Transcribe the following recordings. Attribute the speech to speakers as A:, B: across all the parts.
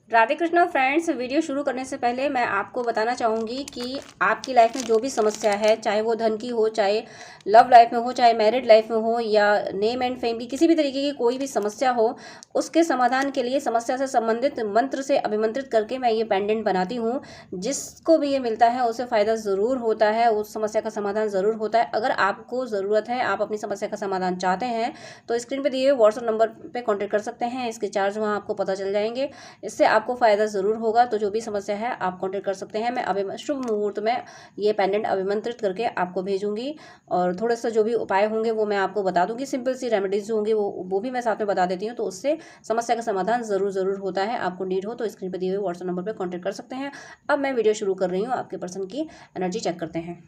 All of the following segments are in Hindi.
A: राधे कृष्णा फ्रेंड्स। वीडियो शुरू करने से पहले मैं आपको बताना चाहूँगी कि आपकी लाइफ में जो भी समस्या है, चाहे वो धन की हो, चाहे लव लाइफ में हो, चाहे मैरिड लाइफ में हो, या नेम एंड फेम की किसी भी तरीके की कोई भी समस्या हो, उसके समाधान के लिए समस्या से संबंधित मंत्र से अभिमंत्रित करके मैं ये पेंडेंट बनाती हूँ। जिसको भी ये मिलता है उसे फ़ायदा ज़रूर होता है, उस समस्या का समाधान ज़रूर होता है। अगर आपको ज़रूरत है, आप अपनी समस्या का समाधान चाहते हैं, तो स्क्रीन पर दिए हुए व्हाट्सएप नंबर पर कॉन्टैक्ट कर सकते हैं। इसके चार्ज वहाँ आपको पता चल जाएंगे। इससे आपको फ़ायदा ज़रूर होगा। तो जो भी समस्या है आप कॉन्टेक्ट कर सकते हैं। मैं अभी शुभ मुहूर्त में ये पेंडेंट अभिमंत्रित करके आपको भेजूंगी, और थोड़ा सा जो भी उपाय होंगे वो मैं आपको बता दूंगी। सिंपल सी रेमेडीज जो होंगी वो भी मैं साथ में बता देती हूँ, तो उससे समस्या का समाधान ज़रूर होता है। आपको नीड हो तो स्क्रीन पर दिए हुए व्हाट्सएप नंबर पर कॉन्टैक्ट कर सकते हैं। अब मैं वीडियो शुरू कर रही हूँ। आपके पर्सन की एनर्जी चेक करते हैं।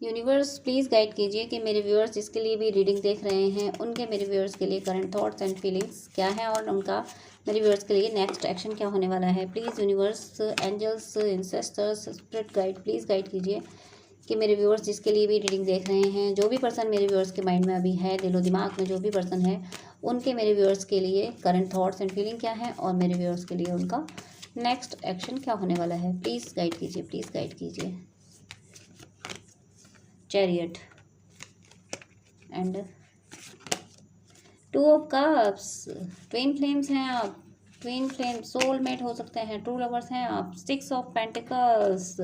A: यूनिवर्स प्लीज़ गाइड कीजिए कि मेरे व्यूअर्स जिसके लिए भी रीडिंग देख रहे हैं, उनके मेरे व्यूअर्स के लिए करंट थॉट्स एंड फीलिंग्स क्या है, और उनका मेरे व्यूअर्स के लिए नेक्स्ट एक्शन क्या होने वाला है। Please universe, angels, ancestors, spirit guide, please guide कीजिए कि मेरे व्यूअर्स जिसके लिए भी रीडिंग देख रहे हैं, जो भी पर्सन मेरे व्यूअर्स के माइंड में अभी है, दिलो दिमाग में जो भी पर्सन है, उनके मेरे व्यूअर्स के लिए करंट थॉट्स एंड फीलिंग क्या है, और मेरे व्यूअर्स के लिए उनका नेक्स्ट एक्शन क्या होने वाला है। प्लीज़ गाइड कीजिए, प्लीज़ गाइड कीजिए। Chariot and two of cups. Twin flames हैं आप, ट्विन फ्लेम, सोलमेट हो सकते हैं, ट्रू लवर्स हैं आप। सिक्स ऑफ पेंटिकल्स,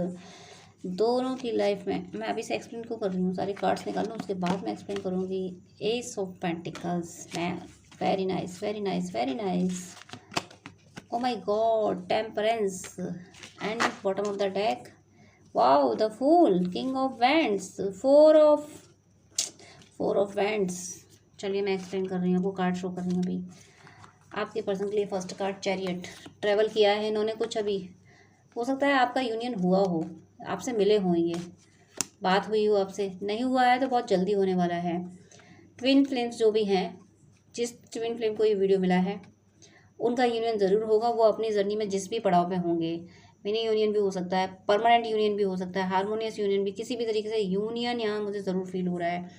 A: दोनों की लाइफ में मैं अभी से एक्सप्लेन क्यों कर रही हूँ, सारे कार्ड्स निकाल लूँ उसके बाद मैं एक्सप्लेन करूँगी। एस ऑफ पेंटिकल्स, मैं very nice very nice very nice. Oh my God, temperance and bottom of the deck, wow, the fool, king of wands, four of wands. चलिए मैं एक्सप्लेन कर रही हूँ, आपको कार्ड शो कर रही हूँ अभी। आपके पर्सन के लिए फर्स्ट कार्ड चैरियट। ट्रैवल किया है इन्होंने कुछ, अभी हो सकता है आपका यूनियन हुआ हो, आपसे मिले हों, ये बात हुई हो आपसे, नहीं हुआ है तो बहुत जल्दी होने वाला है। ट्विन फ्लेम्स जो भी हैं, जिस ट्विन फ्लेम को ये वीडियो मिला है, उनका यूनियन ज़रूर होगा। वो अपनी जर्नी में जिस भी पड़ाव पे होंगे, मिनी यूनियन भी हो सकता है, परमानेंट यूनियन भी हो सकता है, हारमोनियस यूनियन भी, किसी भी तरीके से यूनियन यहाँ मुझे ज़रूर फील हो रहा है।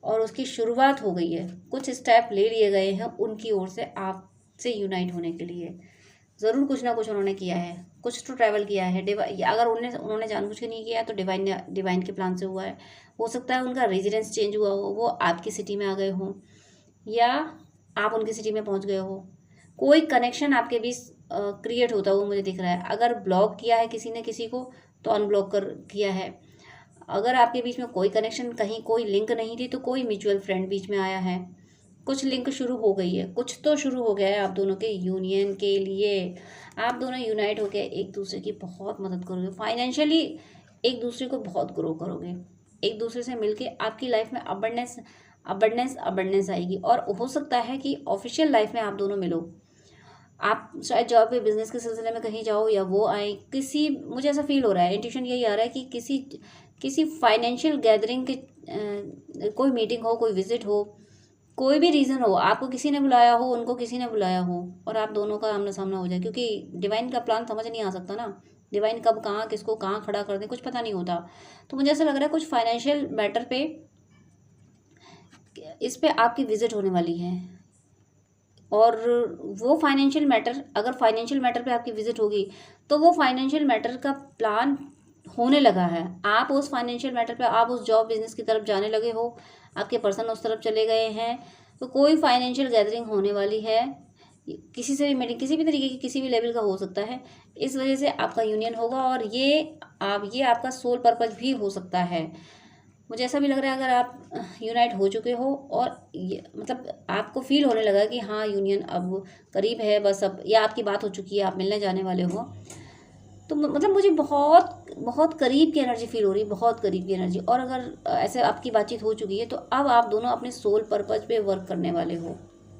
A: और उसकी शुरुआत हो गई है, कुछ स्टेप ले लिए गए हैं उनकी ओर से आपसे यूनाइट होने के लिए। ज़रूर कुछ ना कुछ उन्होंने किया है, कुछ तो ट्रैवल किया है। अगर उन्होंने जानबूझ के नहीं किया तो डिवाइन के प्लान से हुआ है। हो सकता है उनका रेजिडेंस चेंज हुआ हो, वो आपकी सिटी में आ गए हों, या आप उनकी सिटी में पहुंच गए हो। कोई कनेक्शन आपके बीच क्रिएट होता हुआ मुझे दिख रहा है। अगर ब्लॉक किया है किसी ने किसी को, तो अनब्लॉक कर किया है। अगर आपके बीच में कोई कनेक्शन, कहीं कोई लिंक नहीं थी, तो कोई म्यूचुअल फ्रेंड बीच में आया है, कुछ लिंक शुरू हो गई है, कुछ तो शुरू हो गया है आप दोनों के यूनियन के लिए। आप दोनों यूनाइट होकर एक दूसरे की बहुत मदद करोगे, फाइनेंशियली एक दूसरे को बहुत ग्रो करोगे। एक दूसरे से मिलके आपकी लाइफ में अबंडेंस आएगी। और हो सकता है कि ऑफिशियल लाइफ में आप दोनों मिलो, आप शायद जॉब पे बिजनेस के सिलसिले में कहीं जाओ, या वो आए किसी, मुझे ऐसा फील हो रहा है, इंट्यूशन यही आ रहा है कि किसी फाइनेंशियल गैदरिंग के कोई मीटिंग हो, कोई विजिट हो, कोई भी रीज़न हो, आपको किसी ने बुलाया हो, उनको किसी ने बुलाया हो, और आप दोनों का आमना सामना हो जाए। क्योंकि डिवाइन का प्लान समझ नहीं आ सकता ना, डिवाइन कब कहाँ किसको कहाँ खड़ा कर दे कुछ पता नहीं होता। तो मुझे ऐसा लग रहा है कुछ फाइनेंशियल मैटर पे, इस पे आपकी विजिट होने वाली है। और वो फाइनेंशियल मैटर, अगर फाइनेंशियल मैटर पे आपकी विजिट होगी, तो वो फाइनेंशियल मैटर का प्लान होने लगा है। आप उस फाइनेंशियल मैटर पे, आप उस जॉब बिजनेस की तरफ जाने लगे हो, आपके पर्सन उस तरफ चले गए हैं, तो कोई फाइनेंशियल गैदरिंग होने वाली है। किसी से भी मीटिंग, किसी भी तरीके की, किसी भी लेवल का हो सकता है। इस वजह से आपका यूनियन होगा, और ये आपका सोल पर्पज भी हो सकता है। मुझे ऐसा भी लग रहा है अगर आप यूनाइट हो चुके हो, और ये मतलब आपको फील होने लगा कि हाँ यूनियन अब करीब है, बस अब, या आपकी बात हो चुकी है, आप मिलने जाने वाले हो, तो मतलब मुझे बहुत बहुत करीब की एनर्जी फील हो रही है, बहुत करीब की एनर्जी। और अगर ऐसे आपकी बातचीत हो चुकी है, तो अब आप दोनों अपने सोल पर्पज पे वर्क करने वाले हो,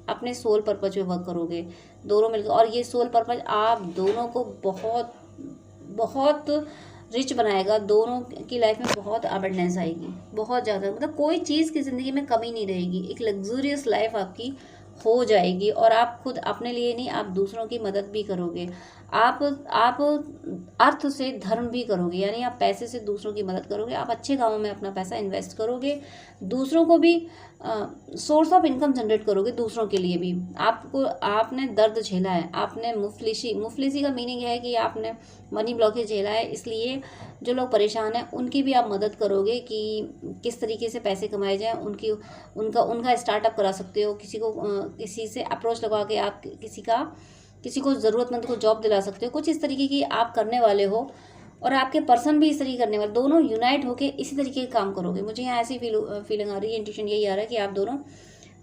A: अपने सोल पर्पज पे वर्क करोगे दोनों मिलकर। और ये सोल पर्पज आप दोनों को बहुत बहुत रिच बनाएगा, दोनों की लाइफ में बहुत अबंडेंस आएगी, बहुत ज़्यादा, मतलब कोई चीज़ की ज़िंदगी में कमी नहीं रहेगी। एक लग्जूरियस लाइफ आपकी हो जाएगी, और आप खुद अपने लिए नहीं, आप दूसरों की मदद भी करोगे। आप अर्थ से धर्म भी करोगे, यानी आप पैसे से दूसरों की मदद करोगे, आप अच्छे कामों में अपना पैसा इन्वेस्ट करोगे, दूसरों को भी सोर्स ऑफ इनकम जनरेट करोगे दूसरों के लिए भी। आपने दर्द झेला है, आपने मुफलिसी का मीनिंग है कि आपने मनी ब्लॉकेज झेला है, इसलिए जो लोग परेशान हैं उनकी भी आप मदद करोगे कि किस तरीके से पैसे कमाए जाएं, उनका स्टार्टअप करा सकते हो, किसी से अप्रोच लगा के आप किसी को ज़रूरतमंद को जॉब दिला सकते हो। कुछ इस तरीके की आप करने वाले हो और आपके पर्सन भी इस तरीके करने वाले, दोनों यूनाइट होके इसी तरीके के काम करोगे। मुझे यहाँ ऐसी फीलिंग आ रही है, इंट्यूशन यही आ रहा है कि आप दोनों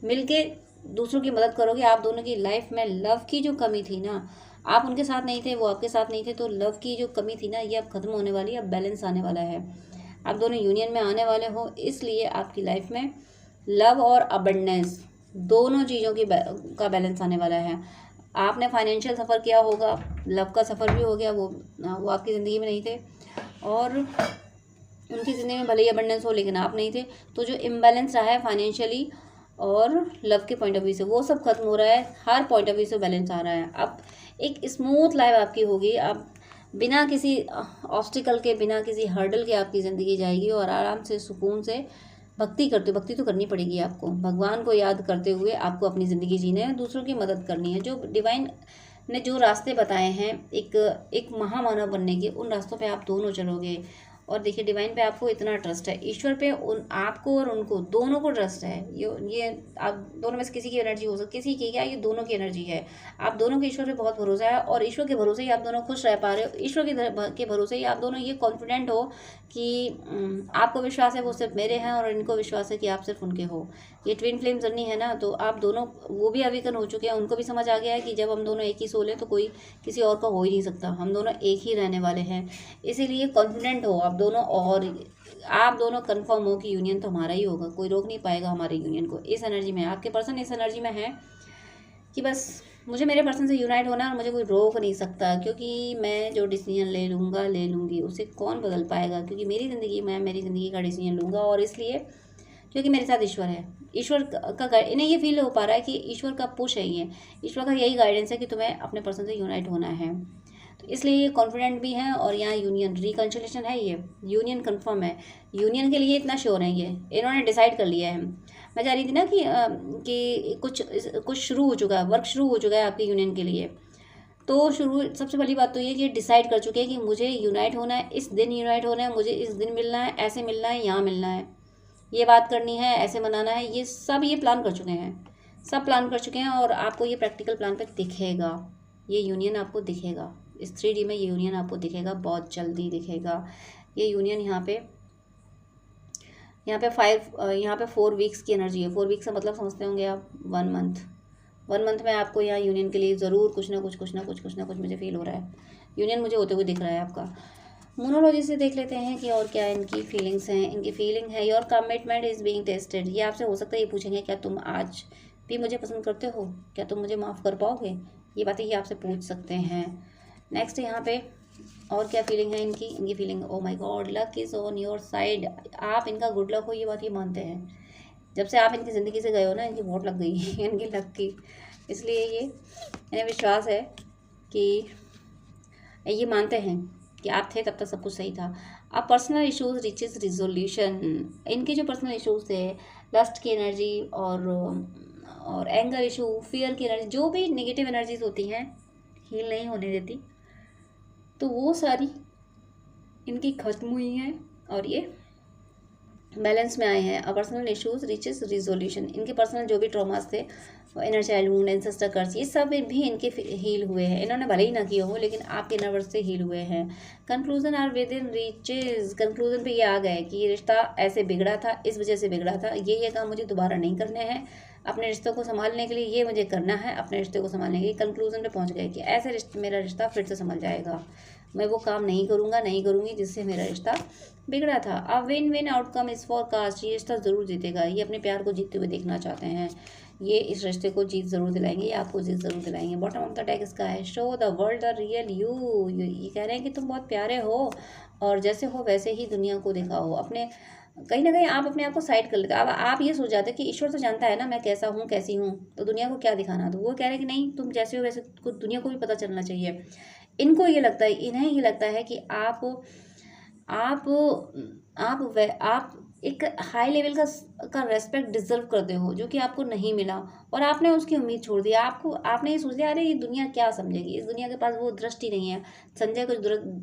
A: मिलके दूसरों की मदद करोगे। आप दोनों की लाइफ में लव की जो कमी थी ना, आप उनके साथ नहीं थे, वो आपके साथ नहीं थे, तो लव की जो कमी थी ना, ये अब खत्म होने वाली है, अब बैलेंस आने वाला है। आप दोनों यूनियन में आने वाले हो, इसलिए आपकी लाइफ में लव और अबंडेंस दोनों चीज़ों का बैलेंस आने वाला है। आपने फाइनेंशियल सफ़र किया होगा, लव का सफ़र भी हो गया, वो आपकी ज़िंदगी में नहीं थे, और उनकी ज़िंदगी में भले ही अबंडेंस हो लेकिन आप नहीं थे। तो जो इम्बैलेंस रहा है फाइनेंशियली और लव के पॉइंट ऑफ व्यू से, वो सब खत्म हो रहा है, हर पॉइंट ऑफ व्यू से बैलेंस आ रहा है। अब एक स्मूथ लाइफ आपकी होगी, अब बिना किसी ऑब्स्टिकल के, बिना किसी हर्डल के आपकी ज़िंदगी जाएगी, और आराम से सुकून से भक्ति तो करनी पड़ेगी आपको, भगवान को याद करते हुए आपको अपनी ज़िंदगी जीने है, दूसरों की मदद करनी है। जो डिवाइन ने जो रास्ते बताए हैं एक महामानव बनने के, उन रास्तों पे आप दोनों चलोगे। और देखिए, डिवाइन पे आपको इतना ट्रस्ट है, ईश्वर पे आपको और उनको दोनों को ट्रस्ट है। ये आप दोनों में से किसी की एनर्जी हो सकती है, किसी की क्या, ये दोनों की एनर्जी है। आप दोनों के ईश्वर पे बहुत भरोसा है, और ईश्वर के भरोसे ही आप दोनों खुश रह पा रहे हो। ईश्वर के भरोसे ही आप दोनों ये कॉन्फिडेंट हो कि आपको विश्वास है वो सिर्फ मेरे हैं, और इनको विश्वास है कि आप सिर्फ उनके हो। ये ट्विन फ्लेम जर्नी है ना, तो आप दोनों, वो भी अवेकन हो चुके हैं, उनको भी समझ आ गया है कि जब हम दोनों एक ही सोल हैं तो कोई किसी और का हो ही नहीं सकता, हम दोनों एक ही रहने वाले हैं। इसीलिए कॉन्फिडेंट हो आप दोनों, और आप दोनों कंफर्म हो कि यूनियन तो हमारा ही होगा, कोई रोक नहीं पाएगा हमारे यूनियन को। इस एनर्जी में आपके पर्सन इस एनर्जी में है कि बस मुझे मेरे पर्सन से यूनाइट होना है, और मुझे कोई रोक नहीं सकता, क्योंकि मैं जो डिसीजन ले लूँगी उसे कौन बदल पाएगा, क्योंकि मेरी ज़िंदगी, मैं मेरी ज़िंदगी का डिसीजन लूँगा। और इसलिए क्योंकि मेरे साथ ईश्वर है, ईश्वर का इन्हें ये फील हो पा रहा है कि ईश्वर का पुश है, ये ईश्वर का यही गाइडेंस है कि तुम्हें अपने पर्सन से यूनाइट होना है। तो इसलिए ये कॉन्फिडेंट भी हैं, और यहाँ यूनियन रिकन्सिलिएशन है, ये यूनियन कंफर्म है। यूनियन के लिए इतना श्योर है, ये इन्होंने डिसाइड कर लिया है। मैं चाह रही थी ना कि कुछ शुरू हो चुका है, वर्क शुरू हो चुका है आपके यूनियन के लिए। तो सबसे पहली बात तो ये कि डिसाइड कर चुके हैं कि मुझे यूनाइट होना है, इस दिन यूनाइट होना है, मुझे इस दिन मिलना है, ऐसे मिलना है, यहाँ मिलना है, ये बात करनी है, ऐसे मनाना है, ये प्लान कर चुके हैं, सब प्लान कर चुके हैं। और आपको ये प्रैक्टिकल प्लान पे दिखेगा, ये यूनियन आपको दिखेगा, इस 3D में ये यूनियन आपको दिखेगा, बहुत जल्दी दिखेगा ये यूनियन। यहाँ पे 4 वीक्स की एनर्जी है। 4 वीक्स का मतलब समझते होंगे आप, 1 मंथ। 1 मंथ में आपको यहाँ यूनियन के लिए ज़रूर कुछ ना कुछ मुझे फील हो रहा है, यूनियन मुझे होते हुए दिख रहा है आपका। मोनोलॉजी से देख लेते हैं कि और क्या इनकी फीलिंग्स हैं। इनकी फीलिंग है your commitment is being tested. ये आपसे हो सकता है ये पूछेंगे, क्या तुम आज भी मुझे पसंद करते हो, क्या तुम मुझे माफ़ कर पाओगे, ये बातें ये आपसे पूछ सकते हैं। नेक्स्ट यहाँ पे और क्या फीलिंग है इनकी feeling, O my God, luck is on your side. आप इनका गुड लक हो, ये बात ये मानते हैं। जब से आप इनकी ज़िंदगी से गए हो ना, इनकी बहुत लग गई इनकी लक की, इसलिए इन्हें विश्वास है कि ये मानते हैं कि आप थे तब तक सब कुछ सही था। अब पर्सनल इश्यूज रीचेस रिजोल्यूशन। इनके जो पर्सनल इश्यूज थे, लस्ट की एनर्जी और एंगर इशू, फियर की एनर्जी, जो भी नेगेटिव एनर्जीज होती हैं हील नहीं होने देती, तो वो सारी इनकी खत्म हुई हैं और ये बैलेंस में आए हैं। अब पर्सनल इश्यूज रीचेस रिजोल्यूशन। इनके पर्सनल जो भी ट्रॉमास थे, इनर चाइल्ड वुंड, एंसेस्टर कर्स, ये सब भी इनके हील हुए हैं। इन्होंने भले ही ना किए हो, लेकिन आपके नर्वस से हील हुए हैं। Conclusion are within reaches. Conclusion पे ये आ गए कि ये रिश्ता ऐसे बिगड़ा था, इस वजह से बिगड़ा था, ये काम मुझे दोबारा नहीं करने हैं। अपने रिश्तों को संभालने के लिए ये मुझे करना है, अपने रिश्ते को संभालने के लिए कंक्लूजन पे पहुंच गए कि ऐसे मेरा रिश्ता फिर से संभल जाएगा। मैं वो काम नहीं करूँगी जिससे मेरा रिश्ता बिगड़ा था। अब win win outcome is forecast. ये रिश्ता ज़रूर जीतेगा, ये अपने प्यार को जीतते हुए देखना चाहते हैं, ये इस रिश्ते को जीत ज़रूर दिलाएंगे, ये आपको जीत ज़रूर दिलाएंगे। बॉटम ऑफ द डेक इसका है show the world the real you. ये कह रहे हैं कि तुम बहुत प्यारे हो और जैसे हो वैसे ही दुनिया को दिखाओ। अपने कहीं ना कहीं आप अपने आप को साइड कर लेते हो। अब आप ये सोच जाते कि ईश्वर तो जानता है ना मैं कैसा हूँ कैसी हूँ, तो दुनिया को क्या दिखाना। तो वो कह रहे हैं कि नहीं, तुम जैसे हो वैसे दुनिया को भी पता चलना चाहिए। इनको ये लगता है, इन्हें ये लगता है कि आप एक हाई लेवल का रेस्पेक्ट डिजर्व करते हो, जो कि आपको नहीं मिला, और आपने उसकी उम्मीद छोड़ दी। आपने ये सोच लिया अरे ये दुनिया क्या समझेगी, इस दुनिया के पास वो दृष्टि नहीं है। संजय को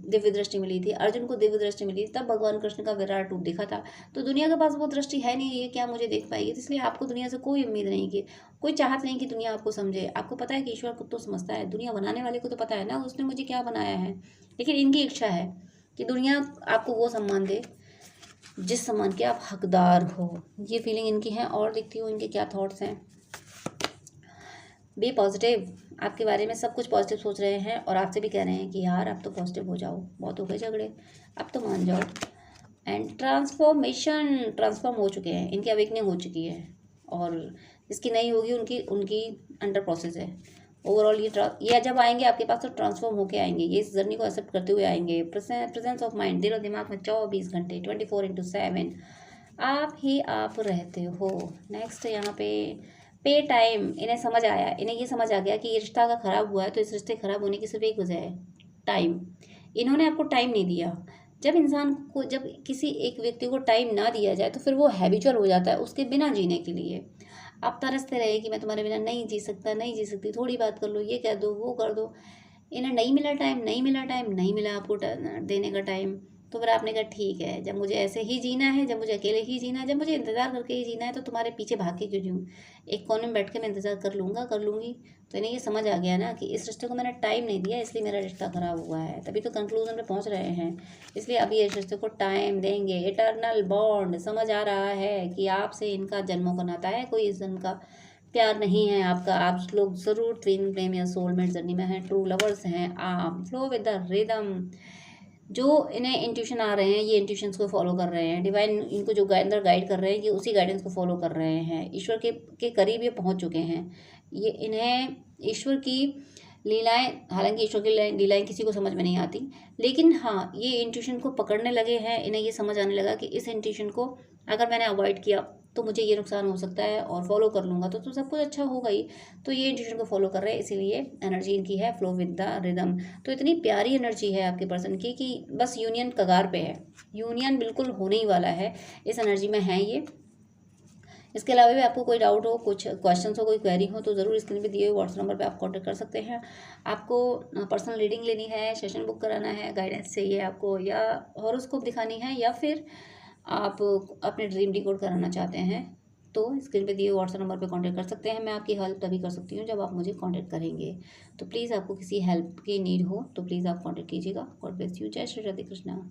A: दिव्य दृष्टि मिली थी, अर्जुन को दिव्य दृष्टि मिली, तब भगवान कृष्ण का विराट रूप दिखा था। तो दुनिया के पास वो दृष्टि है नहीं, ये क्या मुझे देख पाएगी, तो इसलिए आपको दुनिया से कोई उम्मीद नहीं की, कोई चाहत नहीं कि दुनिया आपको समझे। आपको पता है कि ईश्वर को तो समझता है, दुनिया बनाने वाले को तो पता है ना उसने मुझे क्या बनाया है, लेकिन इनकी इच्छा है कि दुनिया आपको वो सम्मान दे जिस सम्मान के आप हकदार हो। ये फीलिंग इनकी है, और देखती हूँ इनके क्या थॉट्स हैं। बी पॉजिटिव, आपके बारे में सब कुछ पॉजिटिव सोच रहे हैं, और आपसे भी कह रहे हैं कि यार अब तो पॉजिटिव हो जाओ, बहुत हो गए झगड़े, अब तो मान जाओ। एंड ट्रांसफॉर्म हो चुके हैं, इनकी अवेकनिंग हो चुकी है, और जिसकी नहीं होगी उनकी उनकी अंडर प्रोसेस है। ओवरऑल ये जब आएंगे आपके पास तो ट्रांसफॉर्म होके आएंगे, ये इस जर्नी को एक्सेप्ट करते हुए आएंगे। प्रेजेंस ऑफ माइंड, दिल और दिमाग में 24 घंटे 24x7 आप ही आप रहते हो। नेक्स्ट यहाँ पे टाइम, इन्हें समझ आया, इन्हें ये समझ आ गया कि ये रिश्ता अगर ख़राब हुआ है तो इस रिश्ते ख़राब होने की सिर्फ एक वजह है, टाइम। इन्होंने आपको टाइम नहीं दिया। जब किसी एक व्यक्ति को टाइम ना दिया जाए तो फिर वो हैबिचुअल हो जाता है उसके बिना जीने के लिए। आप तरसते रहे कि मैं तुम्हारे बिना नहीं जी सकता, नहीं जी सकती, थोड़ी बात कर लो, ये कह दो, वो कर दो। इन्हें नहीं मिला टाइम, नहीं मिला टाइम, नहीं मिला आपको देने का टाइम। तो फिर आपने कहा ठीक है, जब मुझे ऐसे ही जीना है, जब मुझे अकेले ही जीना है, जब मुझे इंतज़ार करके ही जीना है, तो तुम्हारे पीछे भाग के क्यों जीऊँ, एक कोने में बैठ के मैं इंतज़ार कर लूँगी। तो इन्हें ये समझ आ गया ना कि इस रिश्ते को मैंने टाइम नहीं दिया, इसलिए मेरा रिश्ता ख़राब हुआ है, तभी तो कंक्लूजन पे पहुँच रहे हैं। इसलिए अभी इस रिश्ते को टाइम देंगे। इटर्नल बॉन्ड, समझ आ रहा है कि आपसे इनका जन्मों का नाता है, कोई इस जन्म का प्यार नहीं है आपका। आप लोग ज़रूर ट्विन फ्लेम या सोलमेट जर्नी में हैं, ट्रू लवर्स हैं आप। फ्लो विद द रिदम, जो इन्हें इंट्यूशन आ रहे हैं ये इंट्यूशंस को फॉलो कर रहे हैं। डिवाइन इनको जो अंदर गाइड कर रहे हैं ये उसी गाइडेंस को फॉलो कर रहे हैं। ईश्वर के करीब ये पहुंच चुके हैं। ये इन्हें ईश्वर की लीलाएं, हालांकि ईश्वर की लीलाएं किसी को समझ में नहीं आती, लेकिन हाँ ये इंट्यूशन को पकड़ने लगे हैं। इन्हें ये समझ आने लगा कि इस इंट्यूशन को अगर मैंने अवॉइड किया तो मुझे ये नुकसान हो सकता है, और फॉलो कर लूँगा तो सब कुछ अच्छा होगा ही। तो ये इंट्यूशन को फॉलो कर रहे हैं, इसीलिए एनर्जी इनकी है फ्लो विद द रिदम। तो इतनी प्यारी एनर्जी है आपके पर्सन की कि बस यूनियन कगार पे है, यूनियन बिल्कुल होने ही वाला है, इस एनर्जी में है ये। इसके अलावा भी आपको कोई डाउट हो, कुछ क्वेश्चन हो, कोई क्वेरी हो, तो ज़रूर स्क्रीन पे दिए हुए व्हाट्सएप नंबर पे आप कॉन्टैक्ट कर सकते हैं। आपको पर्सनल रीडिंग लेनी है, सेशन बुक कराना है, गाइडेंस चाहिए आपको, या हॉरोस्कोप दिखानी है, या फिर आप अपने ड्रीम डिकोड कराना चाहते हैं, तो स्क्रीन पे दिए व्हाट्सएप नंबर पे कांटेक्ट कर सकते हैं। मैं आपकी हेल्प तभी कर सकती हूँ जब आप मुझे कांटेक्ट करेंगे। तो प्लीज़ आपको किसी हेल्प की नीड हो तो प्लीज़ आप कांटेक्ट कीजिएगा। God bless you. जय श्री राधे कृष्णा।